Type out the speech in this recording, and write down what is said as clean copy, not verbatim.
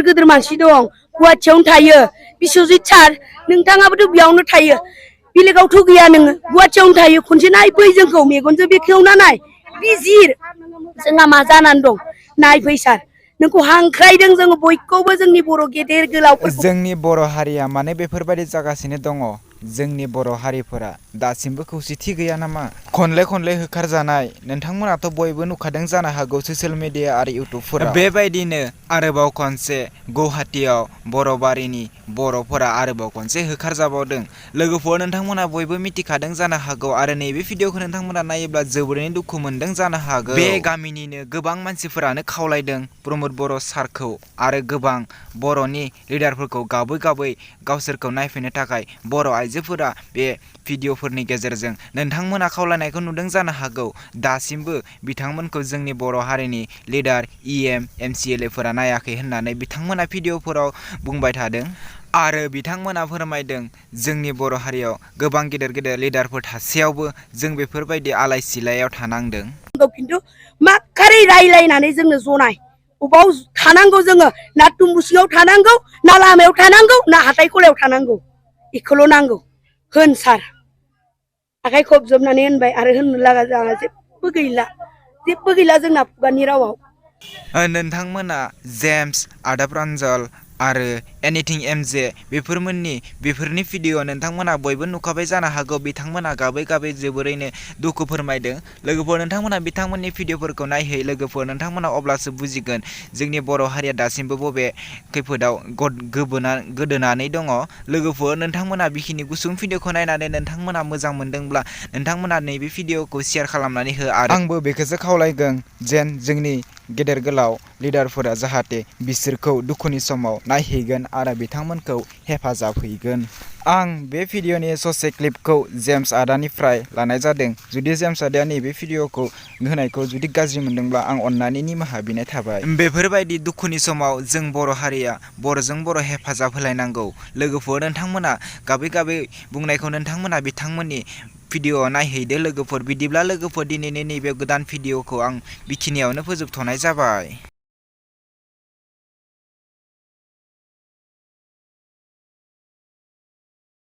गिदिर मानसि दं गुवाहाटियावनो थायो बिश्वजित सार नोंथाङाबोथ' बेयावनो थायो बेलेगावथ' गैया नोङो गुवाहाटियावनो थायो खनसे नायफै जोंखौ मेगनजों बेखेवना नाय बिजिर जोंहा मा जानानै दं नायफै सार नोंखौ हांख्रायदों जोङो बयखौबो जोंनि बर' गेदेर गोलावफोरखौ जोंनि बर' हारिया माने बेफोरबायदि जागासिनो दङ जोंनि बर' हारिफोरा दासिमबो खौसेथि गैया नामा खनले होखारजानाय नोंथांमोनाथ' बयबो नुखादों जानो हागौ ससियेल मिडिया आरो इउटुबफोराव बेबायदिनो आरोबाव खनसे गुवाहाटियाव बर' बारिनि बर'फोरा आरोबाव खनसे होखारजाबावदों लोगोफोर नोंथांमोना बयबो मिथिखादों जानो हागौ आरो नैबे भिडिअखौ नोंथांमोना नायोब्ला जोबोरैनो दुखु मोनदों जानो हागौ बे गामिनिनो गोबां मानसिफोरानो खावलायदों प्रमद बर' सारखौ आरो गोबां बर'नि लिडारफोरखौ गाबै गावसोरखौ नायफैनो थाखाय बर' आइजोफोरा बे भिडिअफोरनि गेजेरजों नोंथांमोना खावलायनायखौ नुदों जानो हागौ दासिमबो बिथांमोनखौ जोंनि बर' हारिनि लिडार MCLA फोरा नायाखै होननानै बिथांमोना भिडिअफोराव बुंबाय थादों आरो बिथांमोना फोरमायदों जोंनि बर' हारियाव गोबां गेदेर लिडारफोर थासेयावबो जों बेफोरबायदि आलाय सिलायाव थानांदों खिन्थु माखारै रायलायनानै जोंनो जनाय अबाव थानांगौ जोङो ना टुम्बुसिङाव थानांगौ ना लामायाव थानांगौ ना हाथाय गलायाव थानांगौ बेखौल' नांगौ होन सार आखाइ खबजबनानै होनबाय आरो होननो लागा जोंहा जेबो गैला जोंना खुगानि रावाव नोंथांमोना जेम्स आदा प्रान्जल आरो एनिथिं MJ बेफोरनि भिडिअ नोंथांमोना बयबो नुखाबाय जानो हागौ बिथांमोना गाबै जोबोरैनो दुखु फोरमायदों लोगोफोर नोंथांमोना बिथांमोननि भिडिअफोरखौ नायहै लोगोफोर नोंथांमोना अब्लासो बुजिगोन जोंनि बर' हारिया दासिमबो बबे खैफोदाव गोदोनानै दङ लोगोफोर नोंथांमोना बिखिनि गुसुं भिडिअखौ नायनानै नोंथांमोना मोजां मोनदोंब्ला नोंथांमोना नैबे भिडिअखौ शेयार खालामनानै हो आरो आंबो बेखौसो खावलायगोन जेन जोंनि गेदेर गोलाव लिडारफोरा जाहाथे बिसोरखौ दुखुनि समाव नायहैगोन आरो बिथांमोनखौ हेफाजाब हैगोन आं बे भिडिअनि ससे क्लिपखौ जेम्स आदानिफ्राय लानाय जादों जुदि जेम्स आदाया नैबे भिडिअखौ होनायखौ जुदि गाज्रि मोनदोंब्ला आं अननानै निमाहा बिनाय थाबाय बेफोरबायदि दुखुनि समाव जों बर' हारिया बर'जों बर' हेफाजाब होलायनांगौ लोगोफोर नोंथांमोना गाबै बुंनायखौ नोंथांमोना बिथांमोननि भिडिअ नायहैदो लोगोफोर बिदिब्ला लोगोफोर दिनैनि नैबे गोदान भिडिअखौ आं बेखिनियावनो फोजोबथ'नाय जाबाय।